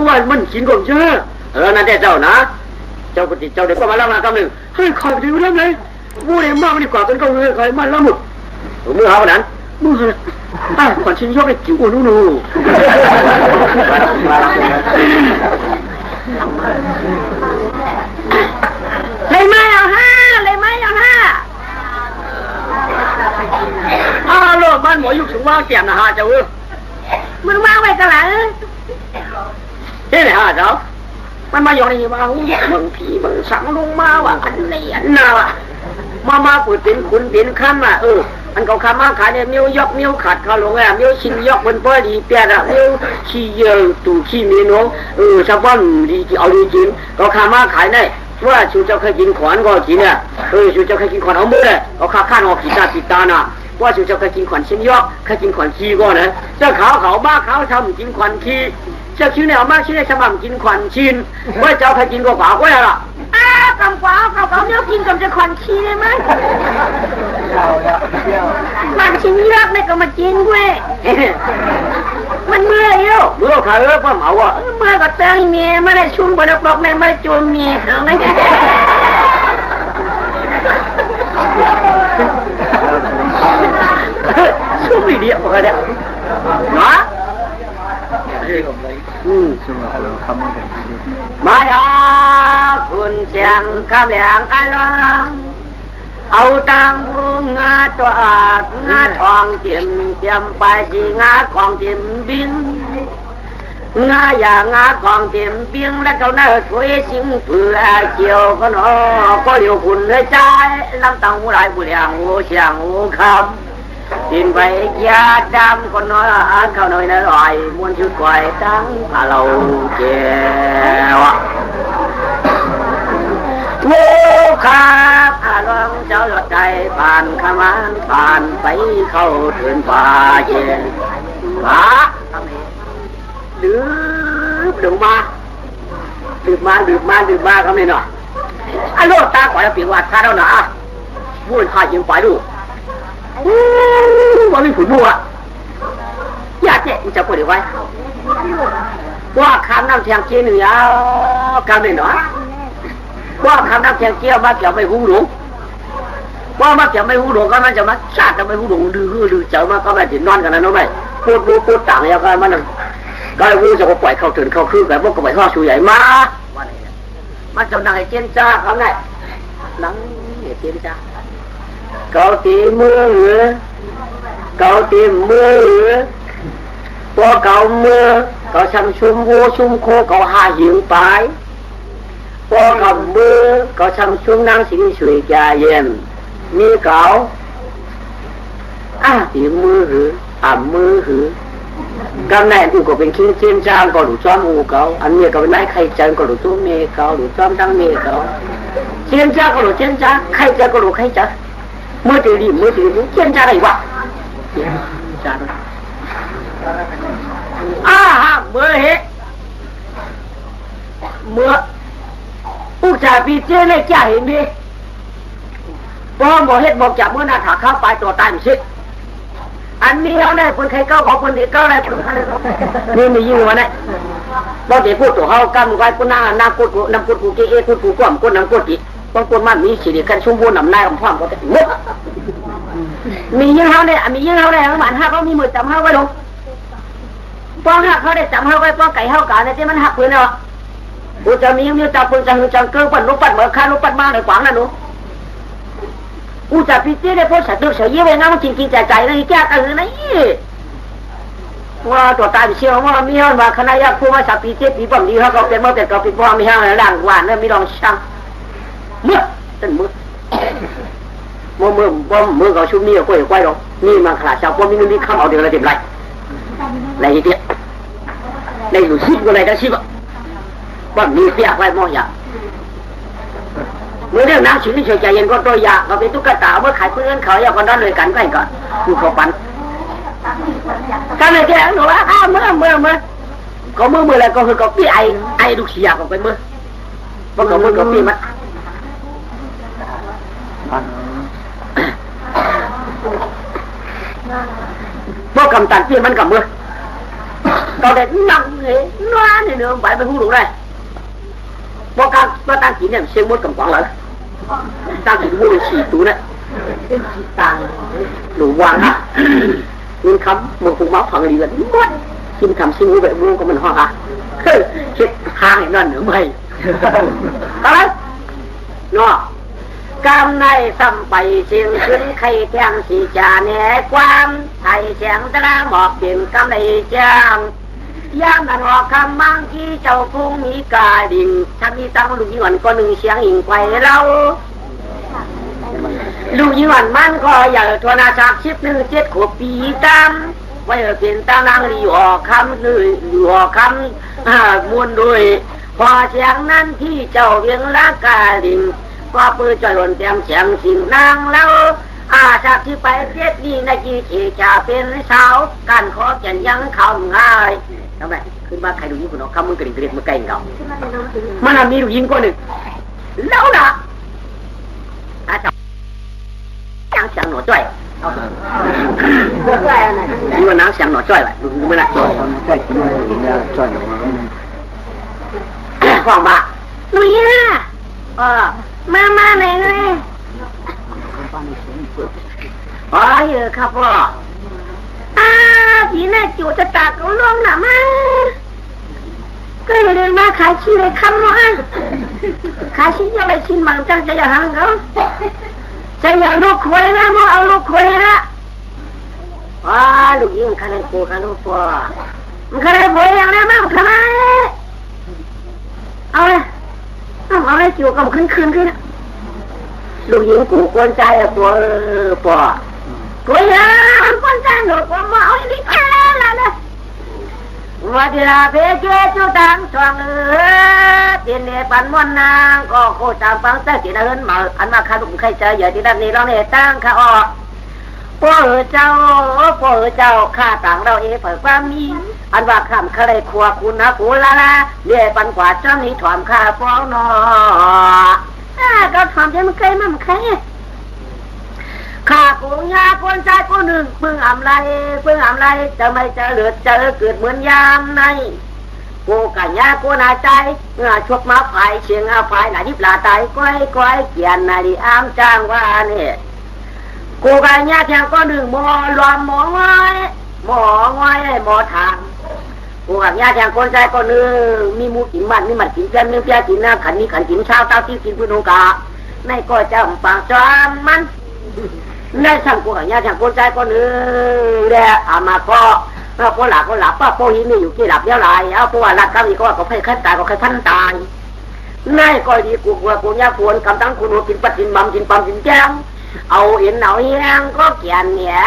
กูว่ามันกินก่อนเชื่อนั่นแต่เจ้านะเจ้าปฏิเจ้าเด็กก็มาแล้วมากำหนึ่งเฮ้ยคอยไปดูได้ไหมกูเนี่ยมากดีกว่าเป็นก็เลยคอยมันละหมดมือเขานั้นมือป้าขวัญชิ้นยกไอ้จิ๋วนู่นเลยไม่เอาห้าเลยไม่เอาห้าโลกมันหมอยุคถึงว่าแก่นะฮะเจ้ามึงมาไว้กันหลังเฮ้ยฮะเจ้ามันมาอย่างนี้มามึงผีมึงสั่งลงมาว่าอันนี้อันน่ะมาเปิดเป็นคุณเป็นข้ามอ่ะอันเขาข้ามมาขายเนี่ยมิ้วยกมิ้วขัดเขาลงอ่ะมิ้วชินยกมันพอดีเปียกอ่ะมิ้วขี้เยอะตู่ขี้มีน้องชาวบ้านดีเอาดีจริงเขาข้ามมาขายเนี่ยว่าชูเจ้าเคยกินขวานก็กินเนี่ยชูเจ้าเคยกินขวานเอามือเลยเขาข้านออกกีตาน่ะว่าชูเจ้าเคยกินขวานชิ้นยกเคยกินขวานขี้ก็นะเจ้าเขาบ้าเขาทำกินขวานขี้เจ้าชิ้นเนี่ยเอามาชิ้นเนี่ยฉบับกินขวานชินว่าเจ้าเคยกินก็ฝาก็ได้ละกำกวาวเขาเนี่ยกินกับจะขวัญขี้ได้ไหมมันชิ้นยากเลยก็มากินเว้ยมันเมื่อยอยู่เมื่อใครป้าเหมาอ่ะเมื่อก็เตยเมียไม่ได้ชุ่มบนปลอกในไม่จูนเมียเขาไม่ชุ่มดีกว่าเนี่ยนะมาดาคุณเสียงคำแหลงไอ้ลังเอาตังบุงาตัวงาทองเจียมเจียมไปสีงาของเจียมบินงาอย่างงาของเจียมบินและเขาหน้าถวยสิงเผื่อเกี่ยวก็นอก็เลี้ยวคุณเลยใจลำตังหูไหลบุเรียงหูเสียงหูคำดินไปยาดำคนน้อยเขาหน่อยน่าร่อยมวนชุดก่อยตั้งพาเราเจ้าโว้ครับลองเจ้าหลอดใจผ่านขมานผ่านไปเข้าถึงป่าเย็นป่าทำไมดื่มมาก็ไม่หน่อยโลดตาก่อยเปลี่ยนวัดซาแล้วนะวุ่นพายิงไปดูว่าไม่ผุนบัวอยากเจ๊จะพูดไว้ว่าคำน้ำเชียงเจี๊ยหนึ่งกันไม่หน่อยว่าคำน้ำเชียงเจี๊ยมาเกี่ยวไม่หูหลงว่ามาเกี่ยวไม่หูหลงก็มันจะมาชาติไม่หูหลงดื้อเจ้ามาก็ไม่ถึงนอนกันนะน้องไม่พูดต่างอย่างกันมันก็รู้จะปล่อยเข้าถึงเข้าคืนแต่พวกก็ไปห่อชูใหญ่มามันจะนั่งเจนจ้าเขาไงนั่งเจนจ้าcậu tìm mưa có cậu mưa cậu xăm xung vô xung khô cậu hà hiện phải có cậu mưa cậu xăm xung năng xịn sủi trà dèm như cậu tìm mưa hử cái này cũng có bên kia trên trang có đủ cho mù cậu anh mẹ cậu bên này khay chân có đủ cho mẹ cậu đủ cho đăng mẹ cậu trên trang có đủ trên trang khay chân có đủ khay chân mưa từ đi chân ra đây quá mưa hết mưa u trà bị trên này chả hiện đi bỏ hết một chả mưa nào thả khao phảiตัวตายมันสิอันนี้เขาได้คนใครเข้าของคนที่เข้าได้นี่มียิ่งกว่านี้เราจะพูดตัวเขากันไว้คนหน้ากุดน้ำกุดกูเกะกุดกูก้อมกุดน้ำกุดกี่บางคนมันมีสีเดียวกันชุ่มพูนน้ำลายของพ่อเขาแต่งดมียิ่งเขาเนี่ยมียิ่งเขาเนี่ยเขาหมันหักเขามีมือจำเขาไว้ลงป้องหักเขาได้จำเขาไว้ป้องไก่เขากาเนี่ยที่มันหักปืนเอากูจะมียิ่งจับปืนจังจังเกลือปั่นลูกปั่นเบอร์ค่าลูกปั่นมาในขวางนั่นหนูกูจะพิจารณาพวกสัตว์ตัวเสียเยอะไปนะมันจริงใจนะแก่กันเลยนะว่าตัวตายเชี่ยวว่ามีห้องว่าคณะยักษ์ผู้มาสับปีเจ็ดปีบ่มดีเขาก็เป็นเมื่อเป็นก็เป็นพ่อมีห้องหลังหวานเนี่ยมีรองช่างเมื่อต้นมือเขาชุ่มนี่ก็ควายหรอกนี่มันขนาดชาวพวกมีข้ามเอาเดือนละเต็มไรไรเดียวในหลุดซิบก็ไรได้ซิบว่ามีเปียกไรมองอย่างเมื่อเรื่องน้ำชีวิตใจเย็นก็ตัวอยากเราเป็นตุ๊กตาเมื่อขายเพื่อนเขาอยากคนนั้นเลยกันใกล้ก่อนดูเขาปั่นกันเลยแกหนูว่าเมื่อก็เมื่ออะไรก็คือก็ปีไอดูเสียก็ไปเมื่อเพราะก็เมื่อก็ปีมันพวกกำตันปีมันกับเมื่อ tao để nằm thế nó thì nữa phải hú đủ đây bao cao bao tăng chỉ niệm siêu muốn cầm quảng lại tăng chỉ mua xì túi đấy đủ quang á nhưng khắm một cục máu phẳng đi là mất xin thầm xin vệ mua của mình hoa hả chết hàng này nữa mày tao đấy nó cam này xăm bày xiênขึ้น khayแทง สีจ่าแหน่ความไทยแสงตะหมอกเปลี่ยนคำในแจ้งย่างดันออกคำมั่งที่เจ้าคงมีกาดิ่งถ้ามีตั้งลูกยี่หวันก็หนึ่งเสียงหิ่งไปเราลูกยี่หวันมันก็อย่าทวนาจากชิบหนึ่งเจ็ดขวบปีตามไว้เปลี่ยนตั้งนางรีออกคำเลยอยู่ออกคำมวนด้วยพอเสียงนั้นที่เจ้าเวียงละกาดิ่งก็ปืนจ่อยหล่นเต็มเสียงสิ่งนางแล้วจากที่ไปเทียบนี่นาจีเฉจ่าเป็นสาวการขอแก่นยังเขาง่ายทำไมขึ้นมาใครดูยิ่งคนน้องคำมึงกระดิ่งกระดิ่งมาไกลเขามันมีดูยิ่งคนหนึ่งแล้วนะอาจารย์ยังเสียงหนอจ้อยนี่ว่าน้ำเสียงหนอจ้อยไปดูไม่ได้จ้อยจ้อยฟังบ้าหนูยี่ห้ามาไหนเลยอ๋อเยอะครับพ่อพี่น่าจูจะตากเอาล่วงหนามาก็เลยเดินมาขายชิ้นเลยคำว่าขายชิ้นยังไงชิ้นมันจังจะอย่างนั้นเขาจะอย่างลูกคุยนะมาเอาลูกคุยนะลูกยิ่งคันกูคันลูกพ่อมันคันคุยอย่างนั้นมาทำไมเอาเลยเอาเลยจูกับขึ้นลูกหญิงกูกวนใจตัวป่อกูยังกวนใจหนูกูมาเอาอีกแล้วนะวันที่เราไปเจอจุดต่างช่วงเตียนเนปันมวนนางก็โคตรฟังแต่ที่นั่นมาอันมาขาดุมใครเจออย่าที่นั่นนี่เราเนี่ยตั้งข้าออกพ่อเจ้าข้าต่างเราเผยความมีอันว่าคำเขาเลยขวบคุณนะกูละเนี่ยปันกว่าจ้านี้ถอมข้าฟ้องนอก็ถอมจะมันเคยมันใครข้ากูยาคนใจกูหนึ่งเพิ่งอ่ำไรจะไม่จะเหลือเจอเกิดเหมือนยามในกูกันยากูนาใจชกมาฝ่ายเชียงฝ่ายหนาดิบลาตายก้อยเกียนนาดีอ้ามจ้างว่าเนี่ยกูกันยาแทงก็หนึ่งหมอรวมหมอง่อยหมอทางกูกันยาแทงคนใจก็หนึ่งมีมูกินมันมีมันกินเพี้ยนมีเพี้ยกินน้ำขันมีขันกินเช้าเต้าที่กินพุนงกาในก็จะปากจอมมันในสั่งกูกันยาแทงคนใจก็หนึ่งแหละมาก็หลับป้าโปหินี่อยู่ที่หลับเยอะไรเอาเพราะว่าหลักคำนี้ก็ว่าก็เคยขั้นตายก็เคยพันตายในก็ดีกูยาควรคำตั้งคุณหัวกินปัดกินบำกินปั๊มกินแจ้งเอาเอ็นเอาเฮียงก็เกียนเนี่ย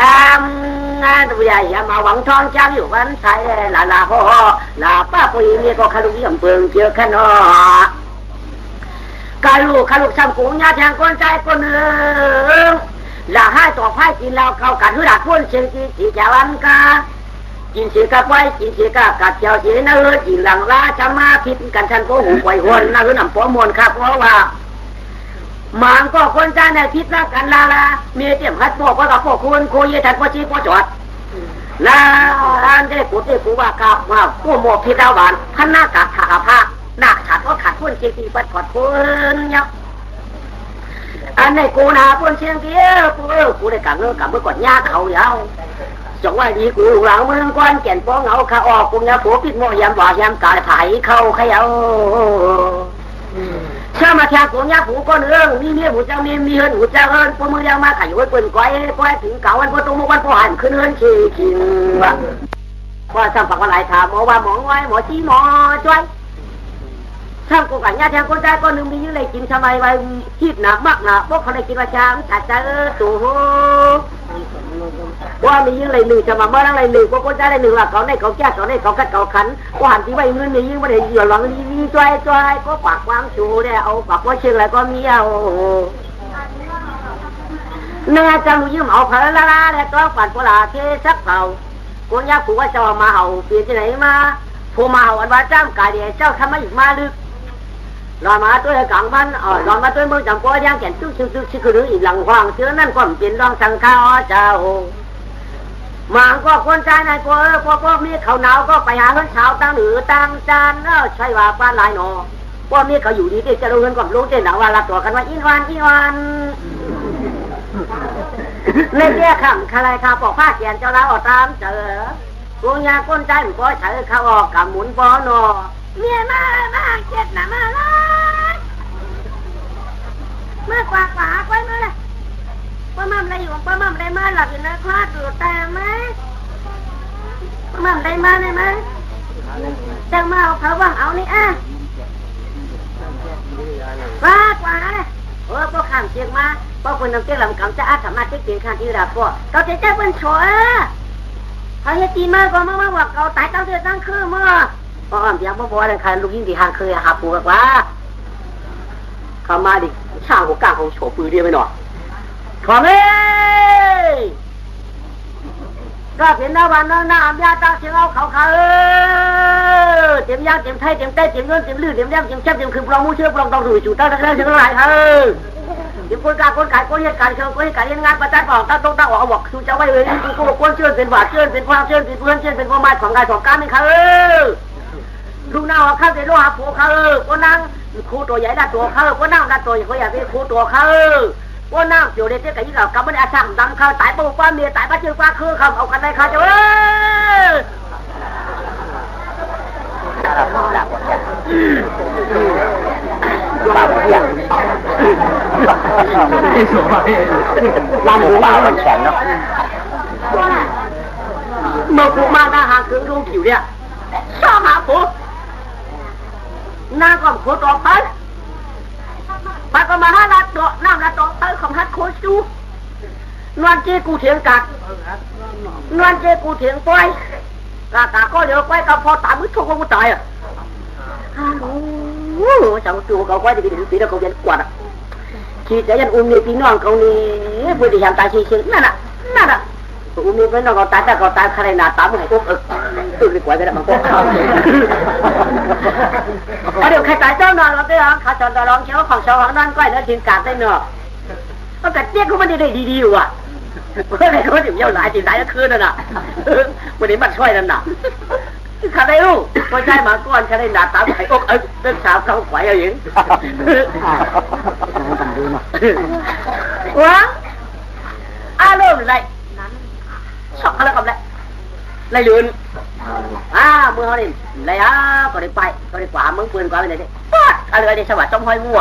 ตัวใหญ่มาหวังทองจ้างอยู่วันใส่ลาพ่อลาป้าปุยนี่ก็ขาลุกยิ่งเปิงเจอแค่นอขาลุกซ้ำกุ้งยาแทงก้นใจก้นเอื้อลาให้ตัวไผ่กินเราเข้ากันหื้อดักพุ่นเชียงจีเจ้าวันกากินเสียกับไว้กินเสียกับกัดเจ้าเสียนั่นกินหลังลาจะมาพิษกันฉันก็หูไหวหวนนั่นนำป้อมวนครับเพราะว่ามันก็คนใจในพิษรักกันลามีเตรียมคัดพวกก็กับพวกคุณคุยทัดพอชี้พอจอดลาอันได้กูว่ากับว่าผู้หมดพิษดาวานพันหน้ากากขาผ้าหนักฉัดก็ขัดพุ่นเชียงตีปัดขอดพุ่นเนาะอันในกูนาพุ่นเชียงเกี้ยวกูได้กับเมื่อก่อนยาเขายาวจงว่าดีกูหลังเมืองก้อนแก่นป้องเอาข้าออกกูเนี่ยผัวปิดโมยำบ่อยำกายไผ่เข้าขยาวเชื่อมาแทงกูเนี่ยผัวก้อนเรื่องมีเมียผัวเจ้ามีเฮิร์นผัวเจ้าเฮิร์นพวกมือยังมาขายไว้ปืนก้อยถึงเก่าวันพวกตุ้มวันพวกหันขึ้นเฮิร์นขี้ว่ะว่าซ้ำฝักว่าหลายถามว่าหมอไว้หมอชี้หมอจ้อยช่างกูกันเนี่ยแทงกูใจก้อนหนึ่งมีเยอะเลยกินทำไมไว้คิดหนักมากหนักพวกเขาได้กินว่าช้างจัดใจตู่ว่ามียิ่งเลยหนึ่งจะมาเมื่อไรหนึ่งก็จะได้หนึ่งละเขาในเขาแก้เขาในเขาคัดเขาขันว่าหันที่ไว้เงินมียิ่งไม่ได้เหยื่อหลังนี่จ้อยก็ปากวางชูเนี่ยเอาปากว่าเชียงอะไรก็มีเอาเนื้อจังยิ่งเอาพลาเนี่ยก็ฝันโบราณเทสักเผากูอยากกูว่าจะมาเอาเปลี่ยนที่ไหนมาผู้มาเอาอันว่าจ้างกายเดียเจ้าทำมาอีกมาลึกรอมาตัวกลางบ้านรอมาตัวเมืองจังก็ยังแก่นชื่ออีกหลังควางเชื้อนั่นก็เป็นรองสังฆาเจ้า มังก็คนใจนายพวกมีเขาหนาวก็ไปหาเงินเช้าตั้งหรือตั้งจานใช่ว่าบ้านหลายหนอพวกมีเขาอยู่ดีที่จะรู้เงินก่อนรู้เจ้าหนาวว่าละตัวกันว่าอีวันเล่นแย่ขำอะไรข้าปอกผ้าแกนเจ้าลาออกตามเจอกูยาก้นใจมันก็ใช้ข้าออกกับหมุนปอนอเมียมาเจ็ดหนามาเลยเมื่อกว่าไว้เมื่อไรป้ามั่มได้อยู่ป้ามั่มได้มาหลับอยู่นะคลาดอยู่แต่ไหมป้ามั่มได้มาได้ไหมจังมาเอาเขาว่างเอานี่กว่าเลยพวกข้ามเชียงมาพวกคนน้ำเจ้าลำกำจะอาสามารถที่เกียงข้างที่ราพวกเขาจะเจ้าเป็นโฉเขาเฮตีมาก็มาว่าเขาตายตั้งเดือนตั้งคืนมั้งป้าเดี๋ยวพ่ออะไรใครลูกยิ่งดีหางเคยหาปูกว่าเขามาดิช่างหัวกลางของโฉปืนเรียบไปหน่อยขอเอ้ก็เห็นหน้าวันหน้าอาญาตาเชียงเอาเขาเตรียมยางเตรียมไทยเตรียมเต้เตรียมเงินเตรียมลื้อเตรียมย่างเตรียมแช่เตรียมคือปลองมูเชื่อปลองต้องดูจู่ตั้งแต่เชียงรายเดี๋ยวคนกาคนขายคนเหตุการณ์เชิงคนเหตุการณ์งานประจันบอกตั้งต้องเอาบอกคือจะไว้เลยคือกูบอกคนเชื่อเป็นบาทเชื่อเป็นความเชื่อเป็นเพื่อนเชื่อเป็นความหมายของกายของการนี่ลูกน้าว่าข้าวเดี๋ยวหาผัวก็นั่งครูตัวใหญ่ดัดตัวก็นั่งดัดตัวอย่างเขาอยากเป็นครูตัวว่าน้ำเกี่ยวเด็ดเด็ดกับยี่เรากำมันอาช่างดังเขาตายปุ๊บว่าเมียตายป้าชื่อป้าคือเขาเอากันได้เขาจะลำหมูป่ามันแข็งเนาะเมื่อกูมาหน้าหางถึงลุงขิวเนี่ยชอบหาผัวน้าก็ผัวต่อไปไปก็มาหาลัดดอกน้ำลัดดอกเตยของฮัดโคชูนวลเจกูเถียงกัดนวลเจกูเถียงไปกากาก็เดี๋ยวไปกับพอตายมือทุกคนกูตายอ่ะฮัลโหลจังจูเขาไปจะไปถึงปีแล้วเขาเวียนกวาดอ่ะขี่ใจยันอุ้มเนี่ยพี่น้องเขานี่เพื่อที่จะตายเฉยๆนั่นอ่ะอุ้มเนี่ยพี่น้องเขาตายแต่เขาตายใครหน้าตามึงให้พวกตื่นดีกว่าไปแล้วมันก็เดี๋ยวใครตายเจ้านอนเราได้หรอข้าจอนตะร้องเชียวของชาวของนั่นก้อยแล้วทิ้งกาดได้เนาะก็แต่เจ๊เขาไม่ได้ดีอยู่อ่ะเพื่อนเขาเดี๋ยวเยี่ยวหลายจีนหลายก็คืนนั่นน่ะวันนี้มันช่วยนั่นน่ะข้าได้รู้ก็ใช่มาก้อนข้าได้หนาตาไข่อกเรื่องสาวเขาไหวเอาอย่างว้าเริ่มเลยช็อกอะไรกับเลยเลยลืนเมื่อเขาเนี่ยเลยก็ได้ไปก็ได้กว่ามึงปืนกว่าไปไหนดิป๊อดอะไรได้สวัสดิ์จอมห้อยมั่ว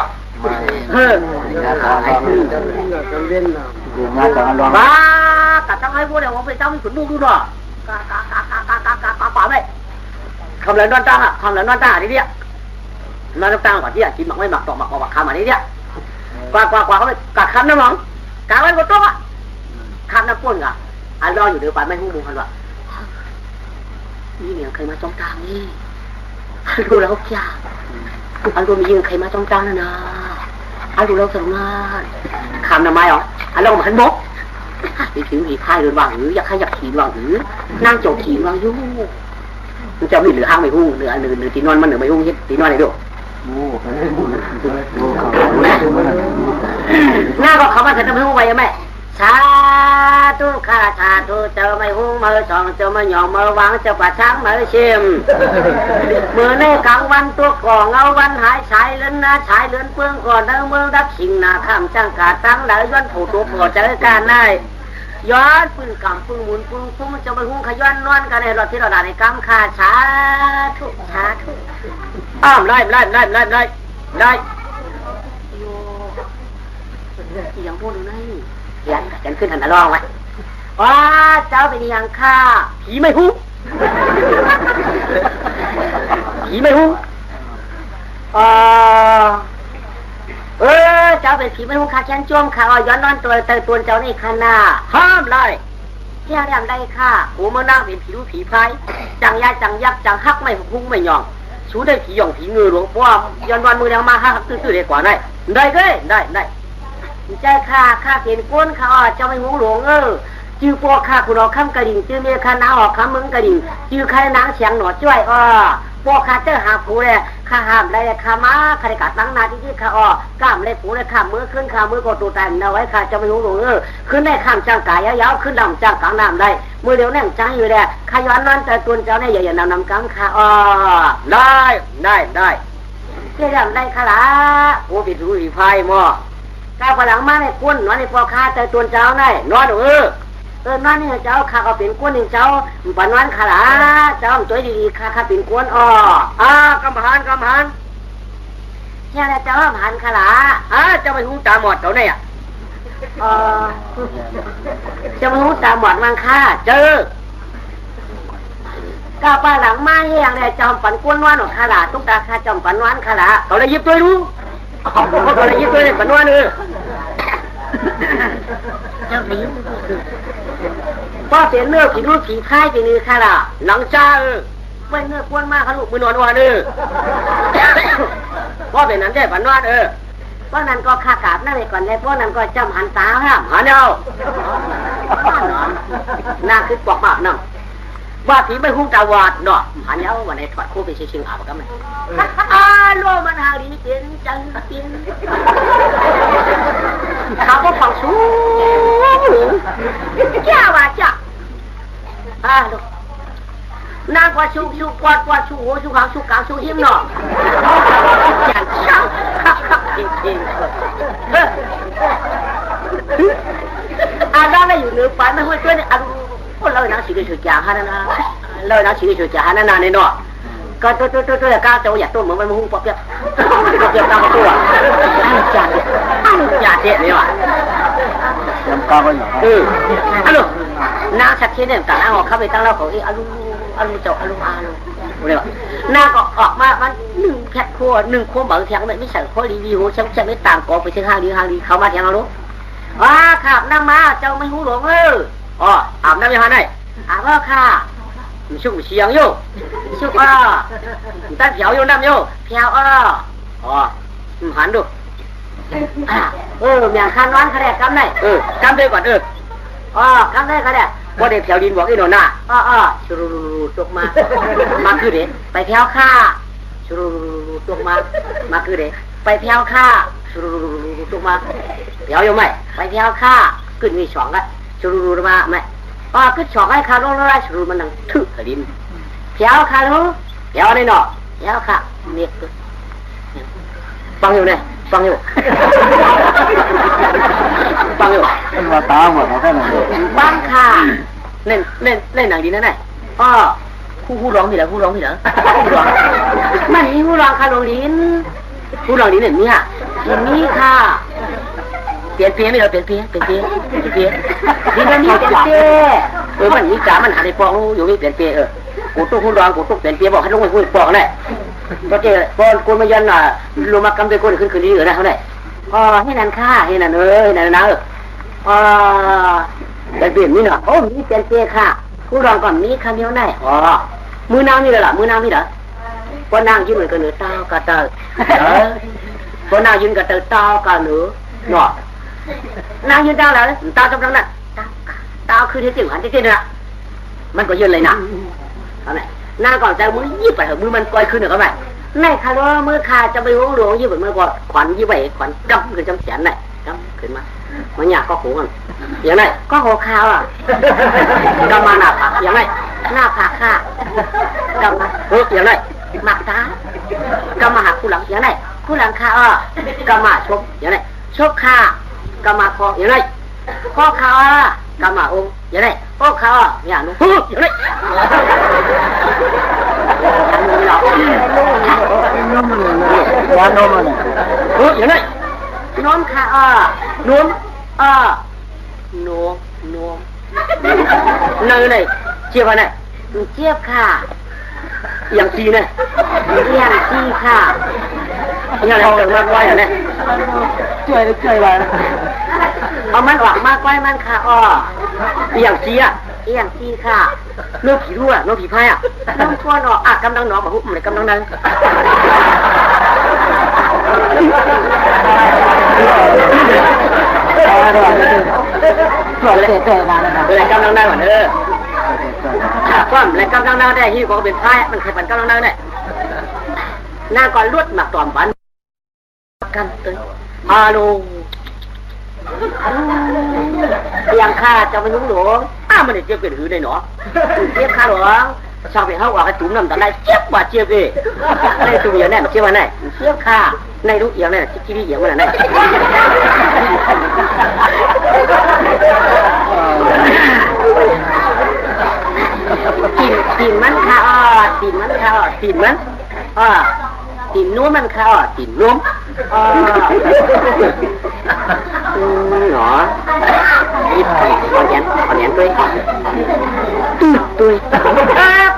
บ้ากับจอมห้อยมั่วเนี่ยผมไปจอมขุนมุกดูหน่อยกาป่าไปคำเลยนอนตั้งคำเลยนอนตั้งอะไรเนี่ยนอนตั้งกว่าที่กินหมักไม่หมักต่อหมักออกคำอะไรเนี่ยกว่าเขาไปกัดคำน้ำหนองกาไว้บนโต๊ะคำน้ำป่นอ่ะรออยู่เดี๋ยวไปไม่หูมูกันว่ะนี่เนี่ยเคยมาจ้องตามนี่ดูแล้วจ้าดูมียิงเคยมาจ้องตามนะดูแล้วสงานคำน้ำไม้หรอเราเหมือนบกมีผิวผีพายโดนวางหรืออยากให้อยากขีดวางหรือนั่งโจกขีดวางยุ่งมันจะไม่เหลือห้างไม่หุ้งเหลือตีนอนมันเหลือไม่หุ้งเฮ็ดตีนอนไหนดูหน้าก็เขามาเสร็จไม่หุ้งไว้ยังไงชาตุข้าชาตุเจ้าไม่หุ้งมือสองเจ้าไม่หย่องมือวางเจ้าป่าช้างมือเชี่ยมเมื่อในกลางวันตัวก่อเงาวันหายชายเลื่อนหน้าชายเลื่อนเปื้องก่อนเดินเมืองดับชิงหน้าข้ามจ้างกาตั้งไหลย้อนผูกตัวปวดใจการได้ย้อนปืนกำปืนหมุนปืนฟุ้งเจ้าไม่หุ้งขย้อนนวลกันในรถที่เราด่าในกำข้าชาตุได้ยังพูดอยู่นี่ยันขึ้นหันร้องไว้ว้าเจ้าเป็นยังข้าผีไม่หุ้งเจ้าเป็นผีไม่หุ้งข้าแค้นจ้วงข้าย้อนนอนตัวเตยตัวเจ้าในข้าหน้าห้ามเลยเที่ยวยังได้ข้าหูเมื่อนั่งเป็นผีรู้ผีพายจังยายจังยักจังฮักไม่หุ้งไม่ยองชูได้ผีหย่องผีเงือหลวงพ่อย้อนวันมือแดงมาฮักตื้อๆได้กว่าได้ใจข้าเปลี่ยนก้นข้าเจ้าไม่หุ้งหลวงจื้อพวกข้าคุณออกคำกระดิ่งจื้อเมียข้าหน้าออกคำมึงกระดิ่งจื้อใครนางเสียงหนอจ้วย พวกข้าเจอหาผู้เลยข้าห้ามเลยข้ามาข้าได้กัดตั้งนาที่ข้าอ้อกล้ามเลยผู้เลยข้ามือขึ้นข้ามือก็ตูแต่เอาไว้ข้าจะไม่รู้หลงขึ้นได้ข้ามจ้างกายยาวขึ้นลำจ้างกลางน้ำได้มือเดียวแน่งจ้างอยู่เลยข้าย้อนนั้นแต่ตัวเจ้าเนี่ยอย่านำกำข้าอ้อได้เรื่องได้ข้าละโอ้ปิดรูผีพายมั่วก้าวพลังมาในก้นนอนในพอข้าแต่ตัวเจ้าได้นอนนอนนี่เจ้าข้าก็เป็นก้นหนึ่งเจ้าปนวันข้าละเจ้าตัวดีๆข้าเป็นก้นกำหันเที่ยแล้วเจ้าหันข้าละเจ้าไปหูตาหมดเขาเนี่ยจะมาหูตาหมดมังข้าเจอก้าวหลังมาเฮียงเลยจอมฝันก้นวันของข้าละตุ๊กตาข้าจอมฝันวันข้าละเขาเลยยิบตัวรู้เขาเลยยิบตัวเลยฝันวันเจ้าหนีพ่อเสียเนื้อผีรู้ผีค่ายไปนี่ค่ะล่ะหนังจ้าไม่เนื้อก้วนมากค่ะลูกมือนอนวันพ่อเป็นนั้นได้ฝันวันเพราะนั้นก็ขากาบนั่นเลยก่อนเลยเพราะนั้นก็จำหันตาครับหันเอาหน้าคือปอกมากนั่งว่าผีไม่หุ้งตาวาดเนาะหันเอาวันไหนถอดคู่ไปเชิงอาบกันไหมโลมันหาดีเป็นจังปินเขาก็ฟังสูงจ้าว่าจ้าลูกนางว่าชูปวดชูหัวชูหางชูกลางชูหิ้มเนาะจังช่างคักจริงเราไม่อยู่เหนือฝันไม่ห้วยด้วยเนี่ยคนเราหนังสีกระชุดจางฮะนะเราหนังสีกระชุดจางฮะนานๆเนาะก็ตัวก้าวตัวอยากตัวเหมือนมันมุ่งปอบเปียกตามตัวจ่าเด็ดเนี่ยว่ะยังก้าวก็อยู่อันนู้นางชัดเจนเนี่ยแต่นางออกเข้าไปตั้งเราของอลูเจ้าอลูเนี่ยว่ะนางก็ออกมามันหนึ่งแค่ขั้วบางแทงไม่ใส่ขั้วรีวิวฉันไม่ต่างกองไปเชิงห้างดีเขามาแทงเราลูกขับนั่งมาเจ้าไม่หูหลงอาบน้ำยังไงได้อาบแล้วค่ะชุบเชียงโย่ชุบตั้งเผียวโย่น้ำโย่เผียวหันดูเมียข้านวันเขาแดกกำได้กำได้ก่อนกำได้เขาแดกบ่ได้เผียวดินบอกอีโนน่าชูรูตกมาคือเด็ไปเผียวข้าชูรูตกมาคือเด็ไปเผียวข้าชูรูตกมาเผียวโย่ไหมไปเผียวข้าขึ้นมีช่องกันชูรูมาไหมขึ้นช่องให้ข้าลงแล้วชูรูมันนั่งทึกดินเผียวข้ารู้เผียวนี่เนาะเผียวข้าเนี่ยฟังอยู่เนี่ยฟังอยู่มันมาตาหมดเขาแค่นั้นบ้างค่ะเล่นหนังดีนั่นไงผู้ร้องที่ไหนผู้ร้องมันมีผู้ร้องคาโรลินผู้ร้องนี้เนี่ยนี่ค่ะเปลี่ยนเพี้ยไม่เราเปลี่ยนเพี้ยนี่มันมีเปลี่ยนเพี้ยมันนี่จ๋ามันหาในปองอยู่นี่เปลี่ยนเพี้ยกูตุ๊กผู้ร้องกูตุ๊กเปลี่ยนเพี้ยบอกให้ลงไปคุยปองได้ก็เจอพอกูมายันลงมากำไปกูขึ้นดีอยู่นะเขาได้ให้นั่นค่ะให้นั่นนั่นนะแต่เปลี่ยนนี่เนาะมีเปลี่ยนเพี้ยค่ะผู้ร้องก่อนมีคำเดียวได้มือนางนี่เหรอมือนางนี่เหรอพอนางยืนเหมือนกันเนื้อเต้ากระเตอพอนางยืนกระเตอเต้ากระเนื้อเนาะนางยืนเต้าแล้วเต้ากำลังนั่นเต้าคือที่สิ่งหันที่เจนน่ะมันก็ยืนเลยนะเอาไหนนางก่อนใจมือยิบไปเถอะมือมันก้อยขึ้นเหรอเขาไหนในคาร์โร่มือขาจะไปหวงหลวงยิบไปเมื่อก่อนขวัญยิบไปขวัญกำขึ้นจำแขนไหนกำขึ้นมามันอยากก็โหมันอย่างไรก็โหขาวกำมาหน้าผากอย่างไรหน้าผากค่ะกำมาอย่างไรหมักตากำมาหักคู่หลังอย่างไรคู่หลังค่ะกำมาชกอย่างไรชกค่ะกำมาคออย่างไรข้อขากำมาองอย่างไรข้อขาอย่างนู้นอย่างไรน้มมันอย่างไรน้มค่ะน้มนั่นเลยเจี๊ยบอะไรเจี๊ยบค่ะอย่างจีเนี่ยอย่างจีค่ะอย่างอะไรมากไว้เนี่ยช่วยไว้เอามันออกมากไว้มันค่ะอย่างจีอ่ะอย่างจีค่ะน้องผีรั่วน้องผีพายอ่ะน้องควนกำลังหนอมาหุบเลยกำลังนั้นส่วนเตะมาแล้วนะเลยกำลังนั่งก่อนความเลยกำลังนั่งได้ที่ก็เป็นพายมันเคยเป็นกำลังนั่งได้ นางก็ลวดหมักตอมฝันกันเตยฮัลโหลยังข้าจะไม่รู้หลวงมันได้เจ็บเป็นหือได้หนอเจ็บข้าหลวงชาวไปเขาว่าให้จุ่มน้ำตาได้เจ็บกว่าเจ็บเลยในตัวอย่างนั้นเจ็บว่าไหนเจ็บข้าในลูกเอียงนั่นชีวิตเอียงมันไหนตีนมันข้าตีนมันข้าตีนมันตีนนู้นมันข้าตีนนู้นหรออีกคนยันด้วย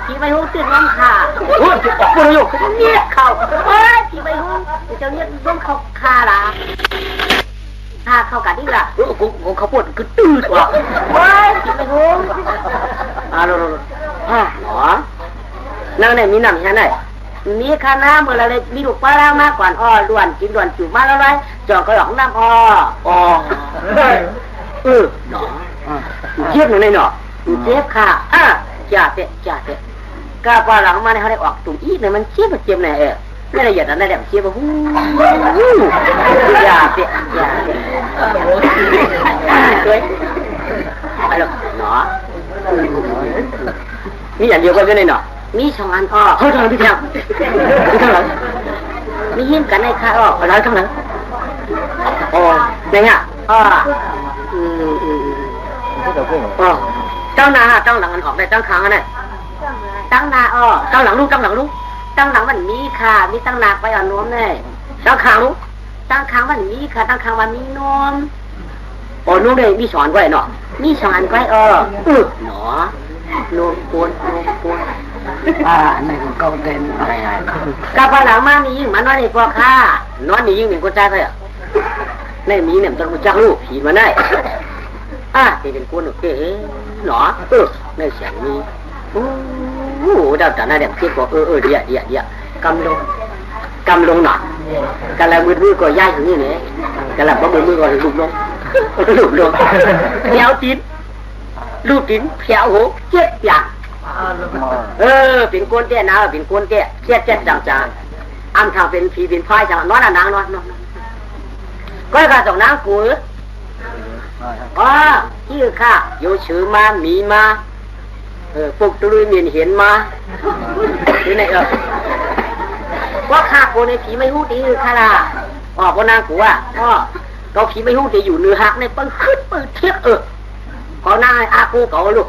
ผีใบหูตื่นน้ำขาโอ้ยปวดอยู่เนี่ยเข่าผีใบหูเจ้าเนี่ยร่วมเขาคาละคาเข้ากันดิล่ะกูเขาปวดคือตื่นว่ะผีใบหูหรอนางเนี่ยมีน้ำแค่ไหนมีคณะเมื่อไรมีลูกปลามาก่อนล้วนกินล้วนจุ่มมาแล้วไรจองก็หลอกน้ำหนอเจี๊ยบหนูในหนอเจี๊ยบค่ะจ่าเตะกาปลาหลังมาเนี่ยเขาได้ออกตุ่มอีกเนี่ยมันเจี๊ยบเนี่ยนี่ละเอียดนั่นแหละเจี๊ยบจ่าเตะด้วยอะไรหนอนี่อย่างเดียวกันเลยหนอมีสองอันเขาทำพี่แทบมีทั้งหลังมียิ้มกันในข้าอะไรทั้งหลังเนี่ยเจ้าหน้าเจ้าหลังอันออกได้ตั้งครั้งอันไหนตั้งหน้าเจ้าหลังลูกตั้งหลังมันมีค่ะมีตั้งหน้าไปนวมเนี่ยตั้งครั้งลูกตั้งครั้งมันมีค่ะตั้งครั้งมันมีนวมนวมเลยมีสอนไว้เนาะมีสอนไว้เนาะนวมปวนในก็เด่นกับหลังมามียิ่งมันน้อยในพวกข้านอนมียิ่งหนึ่งคนใจเลยในมีเนี่ยต้องรู้จักลูกผีมาได้ที่เป็นคนโอเคหนอในเสียงนี้ดาวจันทร์น่ะเด็กเจี๊ยบบอกเดี๋ยวกำลงหน่อยกันแล้วมือก็ย่ายถึงนี่เนี่ยกันแล้วมือก็ลุกลงเพี้ยวตีนลูกตีนเพี้ยวหูเจ็บอย่างเป็นคนแก่นะเป็นคนแก่เจ็บจังอ้ำทางเป็นผีเป็นพายจังนอนนางนอนก็การส่งนางกูชื่อข้าอยู่ชื่อมามีมาปลุกตุลุยเมียนเห็นมาที่ไหนว่าข้าโกในผีไม่หูตีข้าล่ะก็นางกูก็ผีไม่หูตีอยู่เนื้อหักในปังขึ้นปืนเทียบก็นางอากูเก่าลูก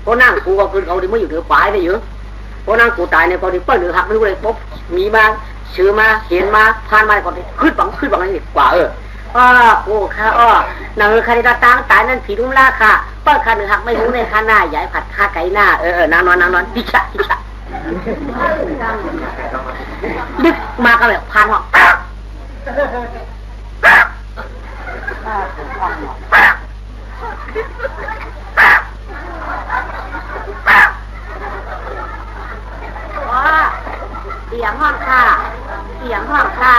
ก็นั่งกูก็คือเขาที่ไม่อยู่เหนือปลายได้เยอะก็นั่งกูตายในตอนที่เปิ้ลหรือหักไม่รู้เลยปุ๊บมีมาชื่อมาเห็นมาผ่านมาก่อนที่ขึ้นบังนี่กว่าโอ้ข้านางคาริตาตั้งตายนั่นผีรุ่มล่าค่ะเปิ้ลขาหนึ่งหักไม่รู้ในข้าหน้าใหญ่ผัดข้าไก่หน้านางนอนดิฉะดึกมาก็แบบผ่านห้องเสียงห้องข้า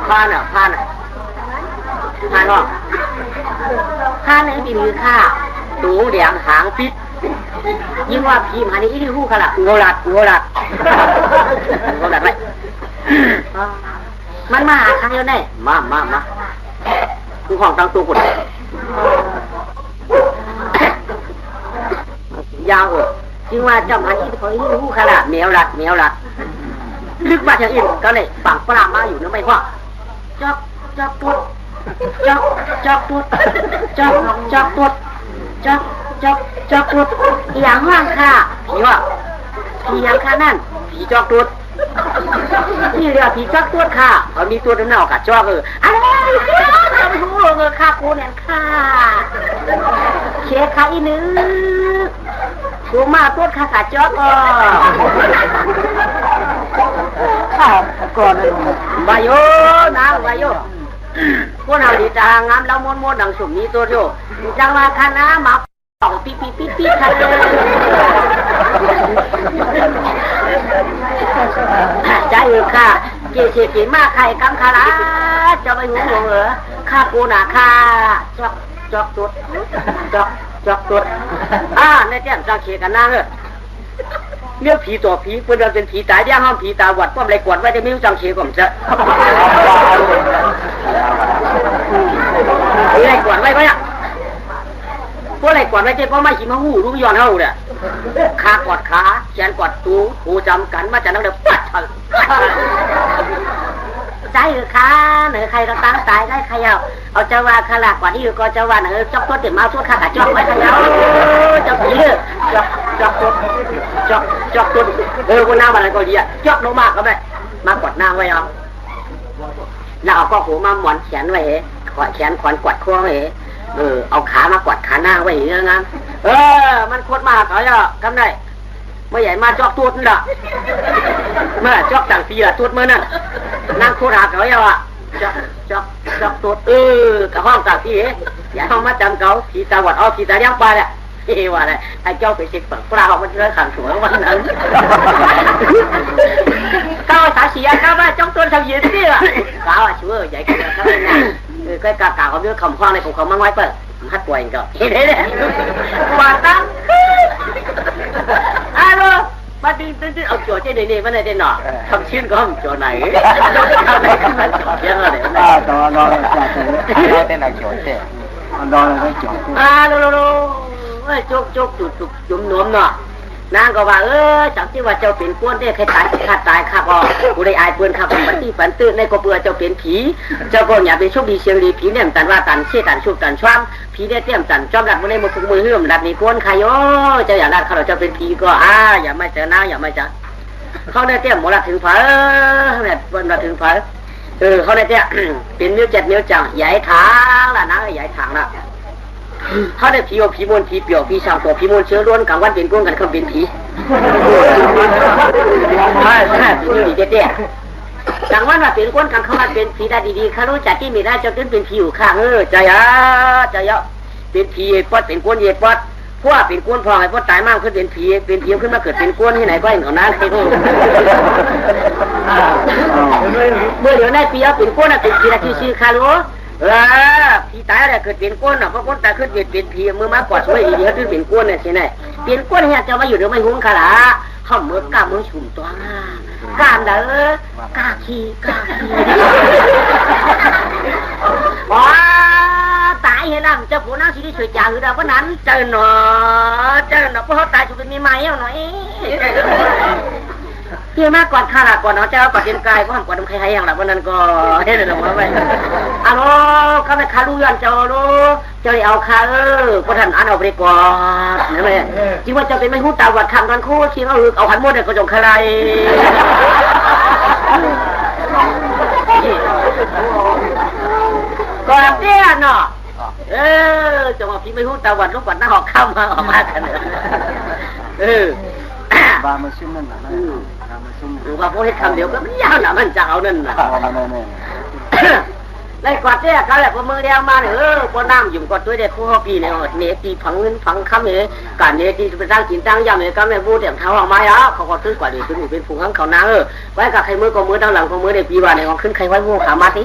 พานห้องข้าในปีนี้ข้าตูเหลียงหางปิดยิ่งว่าพีมานี่ที่หู้ขลักโงลัดไรมันมาหาครั้งเดียวแน่มาคือของตั้งตัวกดยาวจึงว่าเจ้ามาที่เขาที่หู้ขลักเมียวหลัดลึกมาจากอินก็เลยฝั่งปลามาอยู่นั่นไม่พอจอกตัวอย่างว่างค่ะผีอย่างค่ะนั่นผีจอกตัวนี่เรียกผีจอกตัวค่ะเขามีตัวเน่ากับจอกอะไรไม่รู้ค่ะกูเนี่ยค่ะเช็คค่ะอีนึงกูมาตัวค่ะกับจอกก่อนวายโยนางวายโยพวกเราดีจางงามแล้วม้วนดังสุ่มนี้ตัวโยจังมาคณะมาป่องปีคันใจค่ะเกี่ยมากใครกำคาราจะไปหัวข้ากูน่ะค่ะจอกตัวในแก้มจางเขียกันนาง เนื้อผีตัวผีเพื่อนเป็นผีตายย่างห้องผีตาวัดป้อมไรกวดไว้จะไม่รู้จังเชียก่อนจะไรกวดไว้ก็เนี่ยพวกไรกวดไว้เจ๊ป้อมไม่หิมหูรู้ย้อนเฮาเนี่ยขากอดขาแขนกอดตูหูจำกันมาจากนั่งเดือดปัดเถอะใจหรือค้าหรือใครเราตั้งตายได้ใครเอาเจ้าว่าขลากกว่าที่อยู่ก็เจ้าว่าจอกตัวเต็มมาสู้ข้ากับจอกไว้ใครจอกผีจอกตัวคนหน้ามันอะไรก็ดีอ่ะจอกลงมากก็ได้มากดหน้าไว้เอาแล้วเอาก็หูมาหมอนแขนไว้ขอแขนขอนกวาดคอไว้เอาขามากวาดขาหน้าไว้อย่างนั้นมันโคตรมากเขาจะทำได้ไม่ใหญ่มาจอกตัวนั่นแหละเมื่อจอกต่างปีละตัวเมื่อนั่นนั่งโคตรหาเขาอย่างจอกตัวกับห้องต่างปีอย่าห้องมาจำเขาผีตาวัดผีตาเลี้ยงปลาเนี่ยว่าอะไรไอ้เจ้าไปเช็คปลามันเจอขังสวยวันนั้นก้าวสาชีก้าวมาจ้องตัวทำยืนสิล่ะก้าวช่วยใหญ่ขึ้นเขาเลยนะก็กาเขาเนื้อคำคว้างในของเขามั่งไว้เปิดฮัดป่วยก็เห็นไหมว่าตั้งมาดึงเอาโจทย์ที่นี่มันได้หน่อทำชิ้นก็ทำโจทย์ไหนเอาไหนขึ้นมาเยอะเลยต่อรอเราเต้นอะไรโจทย์เต้รอเราโจทย์จุกจุ่มน้มเนาะนางก็ว่าจากที่ว่าเจ้าเป็นก้นได้ใครตายขาดตายขาก็กูได้อายเปืนขาเป็นปฏิฝันตื่นในก็เบื่อเจ้าเป็นผีเจ้าก็อย่าเป็นโชคดีเชียงดีผีเนี่ยตันว่าตันเชี่ยตันชุบตันช่างผีได้เตี้ยมตันจอมดัดมันได้มาฝึกมือเฮื่อมดัดนี่ก้นใครโอ้เจ้าอย่าดัดเขาเจ้าเป็นผีก็อย่าไม่เจอหน้าอย่าไม่จัดเขาได้เตี้ยมหมดละถึงเผอเนี่ยบนละถึงเผอเขาได้เตี้ยเป็นนิ้ว7 นิ้วจังใหญ่ทางละนะใหญ่ทางละเขาได้ผีผีมนผีเปี่ยวผีชาวตัวผีมนเชื้อล้วนกลางวันเป็นก้นกันเขาเป็นผีใช่ผีดีเตี้ยกลางวันว่าเป็นก้นกันเขาว่าเป็นผีได้ดีๆเขารู้จักที่มีได้จะขึ้นเป็นผีอยู่ข้างใจยะเป็นผีปอดเป็นก้นเย็ดปอดพวกเป็นก้นพอไอ้พอดตายมากขึ้นเป็นผีขึ้นมาเกิดเป็นก้นที่ไหนก็เห็นเขานั้นเมื่อเดี๋ยวในปีเอาเป็นก้นเป็นผีละชื่อคารู้ผีตายอะไรเกิดเป็นก้นเพราะก้นตายขึ้นเป็นผีมือมากกว่าช่วยดีเขาขึ้นเป็นก้นเนี่ยใช่ไหมเป็นก้นเนี่ยจะมาอยู่เดี๋ยวไม่หุ้นขาละเขาเมื่อกล้ามือชุ่มตัวการเด้อกล้าขี้ว้าตายเห็นแล้วเจ้าผู้นั่งชีวิตสวยจ่าหรือเปล่าเพราะนั้นเจอหนอเพราะเขาตายจุดเป็นมีไม้เอาหน่อยที่มากก่อนข้าละก่อนเนาะเจ้าก่อนเดินกายก็ห้ามก่อนทำใครอย่างละวันนั้นก็ให้เลยลงมาไปเขาไม่ขาลูยันเจ้าลูเจ้าเอาขาพอท่านอ่านเอาไปก่อนนั่นแหละจริงว่าเจ้าเป็นไม่หูตาวัดคำกันคู่ชี้เอาหันหมดเลยก็จงใครก่อนเตี้ยเนาะจังหวะพี่ไม่หูตาวัดลูกวัดหน้าหอกข้ามมาออกมากันบามาซุ่มนั่นน่ะว่าพวกให้คำเดียวก็ไม่ยากนะมันจะเอานั่นน่ะไล่กอดเนี่ยเขาแหละพอมือเดียวมาเนี่ยพอน้ำยุ่งกอดตัวเด็กคู่ปีเนี่ยเนี่ยตีฝังเงินฝังคำเนี่ยการเนี่ยตีไปตั้งกินตั้งยำเนี่ยก็ไม่พูดเดี๋ยวเท้าออกมาแล้วเขาก็ซื้อกว่าเดี๋ยวซื้อเป็นฝูงข้างเขานาไว้กับใครมือก็มือตั้งหลังก็มือในปีว่าเนี่ยขึ้นใครไว้พวกขามาที่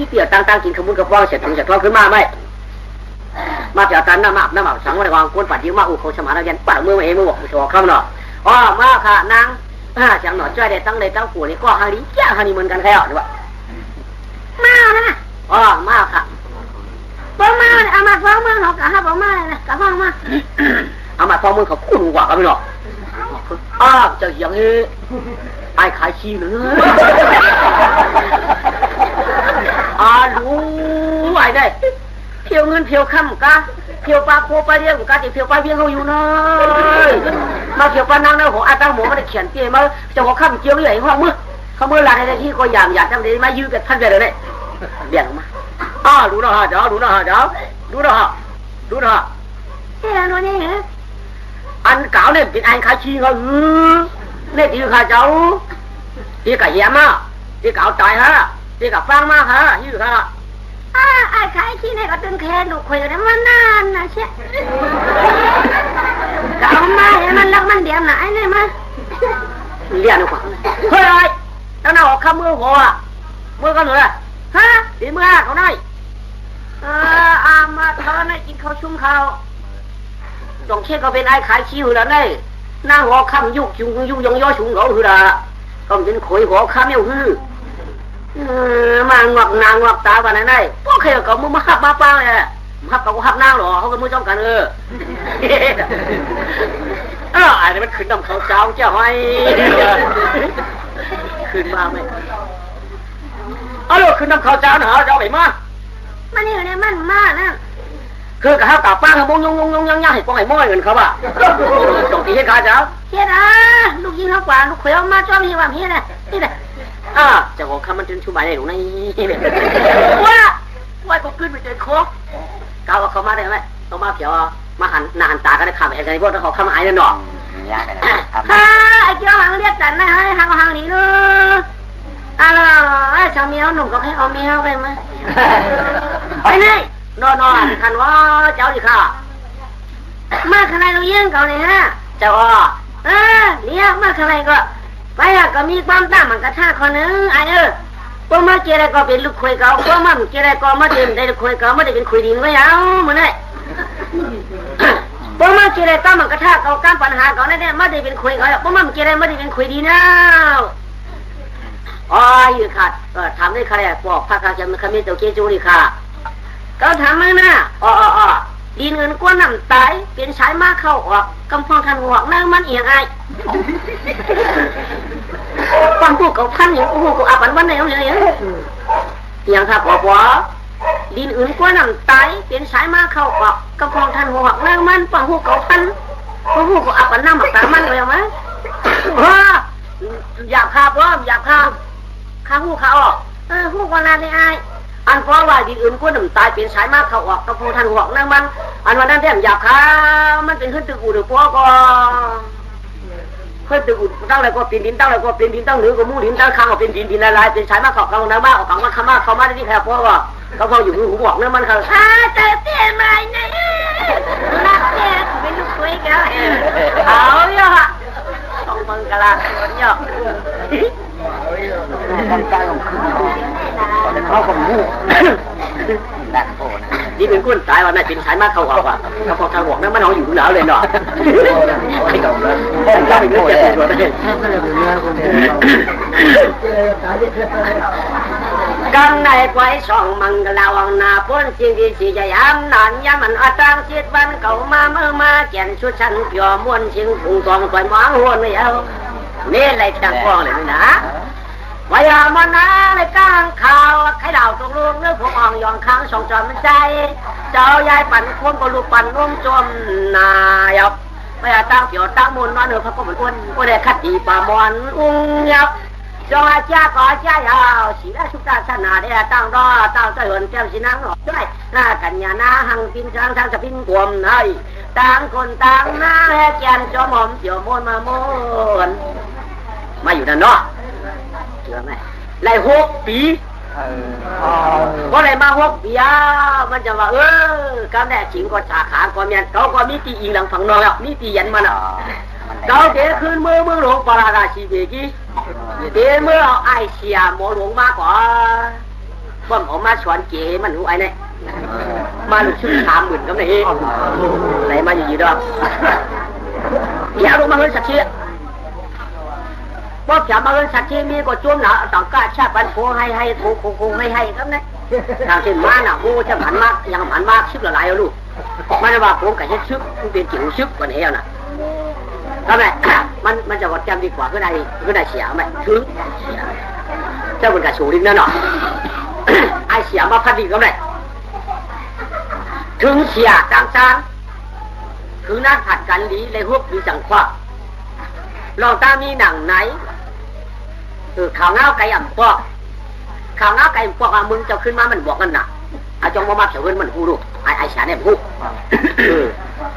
เปี่ยวตั้งกินขมุนกระป๋องเสร็จถึงจะท้องขึ้นมาไหมมาเปี่ยวตันน้ำหมักสังวันวางก้นปัดยิ้มมาอุโคชมาแล้วยันปัดมือเองมือบอกชัวคำเนาะมาค่ะนางจังหนอจ้อยได้ตั้งปู่นี่ก็ฮาริแก่ฮาริเหมือนกันใครอ่ะดีวะมานะมาค่ะป้องมาเอามาฟ้องมาเขากะฮะป้องมาเลยนะกะฟ้องมาเอามาฟ้องมือเขาคู่กว่ากันไม่หรอกจะอย่างนี้ไอ้ขายชีหรือรู้ไอ้ได้เพียวเงินเพียวค่ำกะเพียวปลาโคปลาเลี้ยงกะเพียวปลาเลี้ยงเขาอยู่นะมาเพียวปลานางนะหัวอาตั้งหมูไม่ได้เขียนเกี่ยมาจะหัวค่ำเกี่ยวใหญ่ห้องมือเขาเมื่อไรในที่ก็อยากทำได้มายื้อกันท่านไปเลยเบี่ยงมารู้นะฮะเจ้ารู้นะฮะเฮ้ยอันนี้อันเก่าเนี่ยเป็นอันขายชีเขาเนี่ยตีข้าเจ้าตีกับเหี้ยมาตีเก่าตายฮะตีกับฟังมากฮะยื้อฮะไอ้ขายชีเนี่ยก็ตึงแขนหนูคุยกันมานานนะเชี่ยเก่ามาเห็นมันรักมันเดียมนะไอ้เนี่ยมาเลี้ยงหนูกว่าเฮ้ยตั้งหน้าออกข้ามือหัวมือกันเลยฮะตีมือเขาได้มาเขาได้กินข้าวชุ่มข้าวตรงเชี่ยก็เป็นไอ้ขายชิวแล้วเนี่ย น้าหัวคำยุกยุงยุงยองย่อชุงเขาคือละก็เป็นข่อยหัวคำเนี่ยคือมางอกนางงอกตาวันนั้นได้พวกใครก็มึงมาขับมาป้าเลยขับกับกูขับนางหรอเขาก็มึงจ้องกันอันนี้มันขึ้นน้ำเขาเจ้าเจ้าให้ขึ้นมาไหมเอาลูกขึ้นน้ำเขาเจ้าหนาเจ้าไหนมามันนี่เนี่ยมันมากนะคือกับข้าวกับป้าเขาบงยงย่างให้ป้องให้ม้อยเงินเขาบ่ะจงตีให้ข้าเจ้าเฮ็ดลูกยิงเขากว่าลูกเขยมาจ้องนี่ว่าเฮ็ดนี่แหละเจ้าของคำมันจนชูใบในหลวงนี่เลยว่าก็ขึ้นไปเจอโคกเก่าเขามาได้ไหมต้องมาเผียวมาหันหน้าหันตากันได้ข่าวไอ้กันพวกเขาเข้ามาไอ้นั่นหรอกไอ้เจ้าหังเรียกกันนะให้หังนี่เนอะชาวเมียวหนุ่มก็ให้เอาเมียวไปมั้ยไปนี่นอนคันว่าเจ้าดิค่ะมาข้างในเราเยี่ยงเขาเนี่ยฮะเจ้าเลี้ยงมาข้างในก็ไปก็มีความตั้งมันกระชากคนนึงไอ้พวกมาเจริญก็เป็นลูกคุยเก่าพวกมันเจริญก็มาเดินได้ลูกคุยเก่าไม่ได้เป็นคุยดินก็ยาวเหมือนไงพวกมันเจริญตั้งมันกระชากเก่าการปัญหาเก่านั่นเนี่ยไม่ได้เป็นคุยเก่าพวกมันเจริญไม่ได้เป็นคุยดีนะอยู่ค่ะทำได้ใครบอกพระการจะมีคำนี้ตัวเกจูนี่ค่ะก็ทำมั้งนะดินเงินก้นน้ำตายเป็นสายมาเข้าออกกำพองทันหัวนั่งมันเอียงไอฟังพวกเขาพันอย่างพวกเขาอาบันวันไหนเอาอย่างครับบอกว่าดินอื่นก้นน้ำตายเป็นสายมาเข้าออกกำพองทันหัวนั่งมันฟังพวกเขาพันพวกเขาอาบันน้ำหมักตามันเลยไหมอยากฆ่าพ่ออยากฆ่าหูเขาออกหูวันนั้นไออันเพราะว่าดินอื่นก้นน้ำตายเป็นสายมาเข้าออกกำพองทันหัวนั่งมันอันวันนั้นแท้อยากฆ่ามันเป็นขึ้นตึกอู่หรือพวกก็เพื่อตึกอุดตั้งอะไรก็เป็นดินตั้งอะไรก็เป็นดินตั้งเหนือก็มู่ดินตั้งข้างก็เป็นดินอะไรเป็นสายมาขอบกลางน้ำบ้าออกกลางมาขมาเขามาได้ที่แค่เพราะว่าเขาพออยู่หูบอกนั่นมันเขาแต่เตี้ยมาเนี่ยนักเตี้ยเป็นลูกคุยกันเอาเยอะต้องมึงกะลาเยอะต้องการของขึ้นเขาของมู่ดักโผล่ดินเป็นก้นตายวันนั้นเป็นสายมาเขาออกว่ะเขาพอทางบอกนั่นมันเอาอยู่แล้วเลยเนาะไม่ต้องเลยต้องไปเรื่องเจ็บปวดเลยกันในไว้ช่องมังกรลาวังนาพ้นสิ่งที่สิจะย้ำนานย้ำมันอาจารย์ชิดวันเก่ามาเมื่อมาเขียนชุดชั้นเกี่ยวม้วนชิงพุงตองคอยมองหัวไม่เอานี่อะไรจังฟ้องเลยนะวายามันนะในกลางข่าวไข่ดาวตรงลุงเนื้อผมอ่องยองค้างส่งจอมใจเจ้ายายปั่นควงก็ลูกปั่นนุ่มจมนายบไม่ตั้งเกี่ยวตั้งมูลมาเนื้อพระก็เหมือนอ้วนก็ได้คัดดีป่ามอนอุ้งยับจงอาจ้าก่อจ้ายาวสีและสุตาสนาได้ตั้งรอตั้งเหินเจ้าสีนังหล่อด้วยหน้ากันยาหน้าหังปินช้างทางจะพินกวมให้ต่างคนต่างหน้าแห่เจียนจอมหอมเจียวมนมาโมนมาอยู่นั่นเนาะเชื่อไหมไล่6 ปีเพราะอะไรมา6 ปีมันจะว่ากำแน่จิงก็ฉาขาก็เมียนเขาก็มีตีอิงหลังฝั่งนอกแล้วมีตียันมันเขาเดี๋ยวคืนมือหลวงปราราชีเบกี้เดี๋ยวเมื่อไอเชียหมอหลวงมากกว่าบ่มออกมาสอนเก๋มันรู้ไอ้เนี่ยมาหลุดชื่อ30,000ก็ไม่เองไหนมาอยู่ดอกอย่าลงมาเฮ้ยสักทีว่าจะมาเงินสักทีมีก็จ้วงหนาต่างกาชาบันโคให้โคให้ครับเนี่ยทางเช่นมาหน่ะโอ้จะผันมากยังผันมากชึกละลายลูกมันว่าผมกับชึกเป็นจิ๋วชึกกว่านี้น่ะทำไมมันจะวัดจำดีกว่าก็ได้เสียไหมถึงเจ้าเป็นกระชูดิ้นนั่นหรอไอเสียมาพัดดีก็ได้ถึงเสียต่างๆคือนัดผัดกันดีเลยฮุบมีจังคว้าลองตามีหนังไหนข่าวเงาไก่อ่ำปอกข่าวเงาไก่อ่ำปอกมึงจะขึ้นมามันบอกกันน่ะอาจงมาเขียวเงินมันพูดไอ้เสียเนี่ยพูด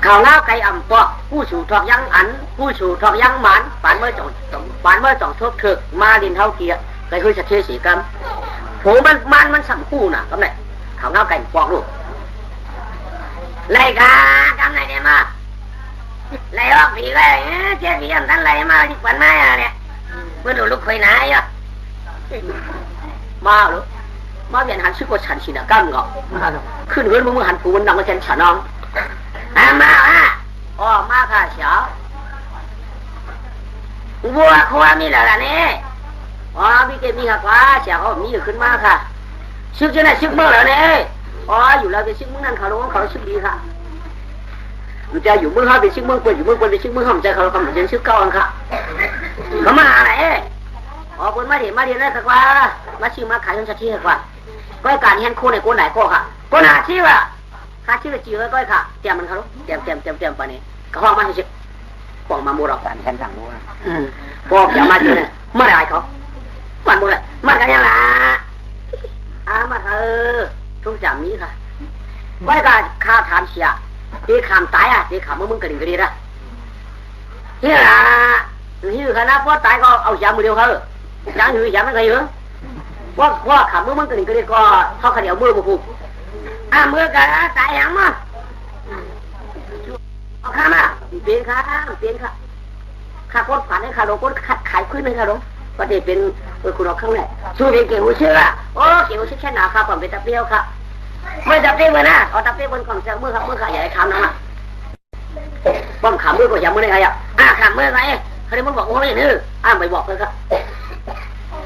ข่าวเงาไก่อ่ำปอกผู้สู่ทอกยังอันผู้สู่ทอกยังหมันปานเมื่อจ่องทบถึกมาดินเท่าเกียร์เคยคุยจะเทสีกันโหมันสัมคู่น่ะกำไรข่าวเงาไก่ปอกลูกไรกันกำไรเนี่ยมาไล่ออกผีเลยเจ้าผีอันท่านไล่มาที่ปันไม้เนี่ยเมื่อดูลูกคุยนายมาหรือมาเวียนหันชื่อว่าฉันชินะกั้งเหรอขึ้นเฮือนมึงหันปูนดังมาเช่นฉันน้องมาค่ะเสีย บัวครัวมีแล้วล่ะนี่อ๋อมีเกมีค่ะว่าเสียเขามีอยู่ขึ้นมาค่ะซึกจะไหนซึกเมื่อแล้วเนี่ยอ๋ออยู่แล้วไปซึกเมื่อนั้นเขาลงเขาซึกดีค่ะมันจะอยู่เมื่อเขาไปซึกเมื่อเปิดอยู่เมื่อเปิดไปซึกเมื่อเขาใจเขาเขาเหมือนจะซึกเก่าอันค่ะเขามาไหนอ๋อคนมาเรียนได้ค่ะว่ามาชื่อมาขายจนจะที่ค่ะว่าก้อยการเห็นโคในโคไหนโคค่ะโคหาชื่อว่ะหาชื่อจีเอ้ก้อยค่ะเตรียมมันเขาเตรียมปะนี่เขาห้องมาให้ชื่อห้องมามูเราการฉันสั่งรู้นะพวกอย่ามาเจอเนี่ยเมื่อไรเขาวันบุญเลยมันกันยังล่ะมาทุกจำนี้ค่ะก้อยการข้าถามเสียที่ขามตายที่ขามมึงกระดิ่งกระดิ่งละนี่ล่ะหิวขนาดพอตายก็เอายามือเดียวเขายังหิวยาไม่เคยเหรอว่าขามมึงกระดิ่งกระดิ่งก็เขาขยับมือบุกมือกันตายยังมั้งเอาข้ามาเปลี่ยนค่ะข้าคนฝันให้ข้าลงคนขายขึ้นให้ข้าลงก็ได้เป็นคุณเอาข้างไหนช่วยเป็นเกี่ยวเชื่อโอ้เกี่ยวเชื่อแค่หนาค่ะผมเป็นตะเปียวค่ะไม่ตะเปียวนะเอาตะเปียวบนกล่องเสือมือครับมือขาใหญ่ขามน้ำอ่ะป้อมขามมือก็อย่ามือได้ไงขามมือไงเขาได้มึงบอกโอ้ยนี่ไปบอกเลยครับ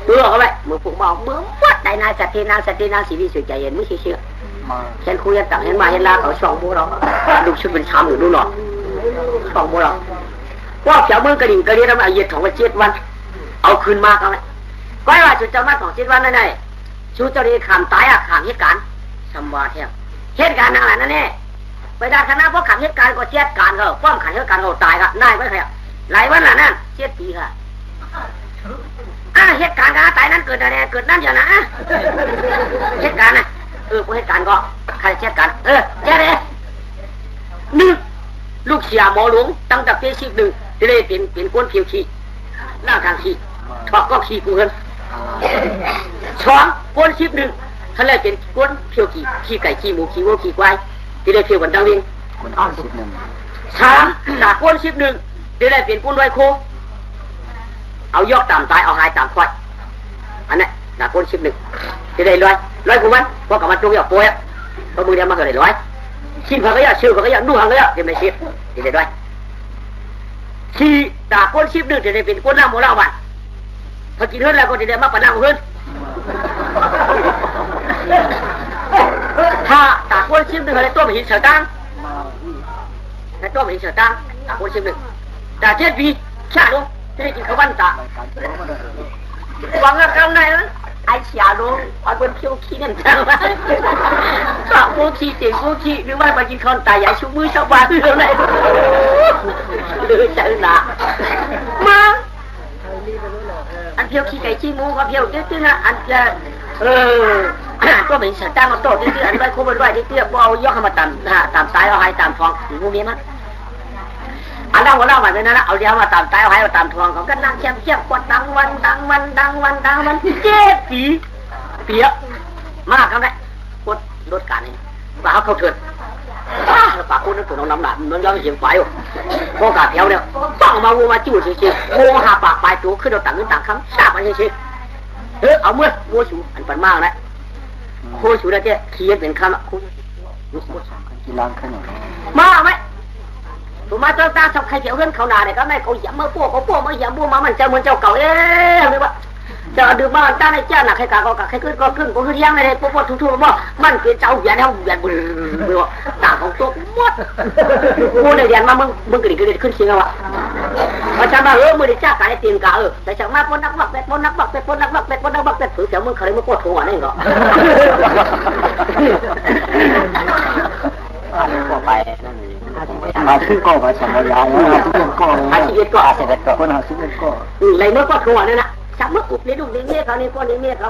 ตัวเขาไปมือผูกเบามือวัดได้นายสัตย์นางสีวิสุทธิ์ใจเย็นไม่เชื่อเห็นคุยกันต่างเห็นมาเห็นลาเขาช่องโบเราลูกชุดเป็นช้ำอยู่ดูหน่อยช่องโบเราว่าเจ้ามือกระดิ่งกระดิ่งทำไมเย็ดของวัน7 วันเอาคืนมาเขาไหมก็ว่าชุดเจ้ามาของ7 วันนั่นไงชุดเจ้าดีขามตายขามเหตุการณ์สมบัติเหตุการณ์อะไรนั่นแน่ไปด่าคณะพวกขามเหตุการณ์ก็เหตุการณ์เขาป้อมขันเหตุการณ์เขาตายครับนายไม่ใช่หลายวันละนั่น7 ปีค่ะเหตุการณ์การตายนั้นเกิดอะไรเกิดนั่นอย่างนะเหตุการณ์นะพวกเหตุการณ์ก็ใครเหตุการณ์เจ๊เลย1ลูกเสียหมอหลวงตั้งแต่ปี11จะได้เป็นก้นเพียวขี้หน้าทางขี้ถอดก็ขี้กูเงิน2ก้น11ท่านเลยเป็นก้นเพียวขี้ไก่ขี้หมูขี้วัวขี้ควายจะได้เพียววันดังเรียงคนอ่อน3จากก้น11จะได้เป็นก้นไวโคเอายอกตามตายเอาหายตามควายอันนี้จากก้น11จะได้ร้อยกูมันพวกกับมันจุกยอกป่วยพวกมึงเดี๋ยวมาเกิดได้ชิ้นเขาก็ยากชื่อเขาก็ยากนู่นเขาก็ยากจะไม่เสียจะได้ชีจากก้น11จะได้เป็นก้นล่างโมล่าวันพอกินเฮือนแล้วก็จะได้มาปะนั่งเฮือนถ้าจากก้น11เขาได้ตัวไม่เห็นเสือตั้งได้ตัวไม่เห็นเสือตั้งจากก้น11จาก7 ปีชาลุงจะได้กินข้าววันตาหวังกับคำไหนนะไอ้เสียลุงเอาเป็นเพียวขี้นั่นจังวะชอบพวกขี้เสียงพวกขี้หรือว่ามากินข้าวตายใหญ่ชุบมือชาวบ้านเรื่องไหนเดือดใจหนามาอันเพียวขี้ไก่ขี้หมูก็เพียวตื้อๆนะอันจะก็เป็นเสือตั้งมาโตตื้อๆอันไว้คู่ไปด้วยตื้อๆพอเอายกเข้ามาตามตายเอาให้ตามทองหมูเมียมั้งอันนั้นหัวเราแบบนั้นนะเอาเดียวมาตามตายเอาให้เอาตามทองเขาก็นั่งเชี่ยกดดังวัน7 ปีเปียกมากครับเนี่ยกดรถการนี่ป่าเขาเถิดป่าคนนั้นตัวน้ำหนักมันยังเสียงไฟอยู่พวกกาเทียวเนี่ยต้องมาวัวมาจิ้วเฉยๆโมหาปากปลายตัวขึ้นเราต่างเงินต่างคำทราบมันเฉยๆเอาเมื่อวัวชูอันปันมากนะโคชูได้เจ๊ขี้เป็นคำอ่ะกีฬาขนมมาไหมถูกมาเจ้าตาสับใครเกี่ยวเรื่องเขาหนาเนี่ยก็ไม่เขาหยำมาพวกมาหยำบัวมามันเจ้าเหมือนเจ้าเก่าหรือว่าจะดื่มมาตาในเจ้าหนักใครกาก็ใครขึ้นก็ขึ้นก็คือเที่ยงเลยปุ๊บทุกๆว่ามันเป็นเจ้าเหยียดเท่าเหยียดบึ้งตาของตัวมดกูในเรียนมามึงกระดิ่งขึ้นเชียงวะพอจะมามือได้จ้าการได้ตีนกาแต่จากมาปนนักบักเป็ดถือเสียมึงเคยมาปวดหัวนี่ก็ไปมาที่ก็มาสัมภาระอาชีพก็คนหาชีวิตก็เลยเมื่อปวดหัวนั่นนะจับมืออุบในลูกในเมียเขาในคนในเมียเขา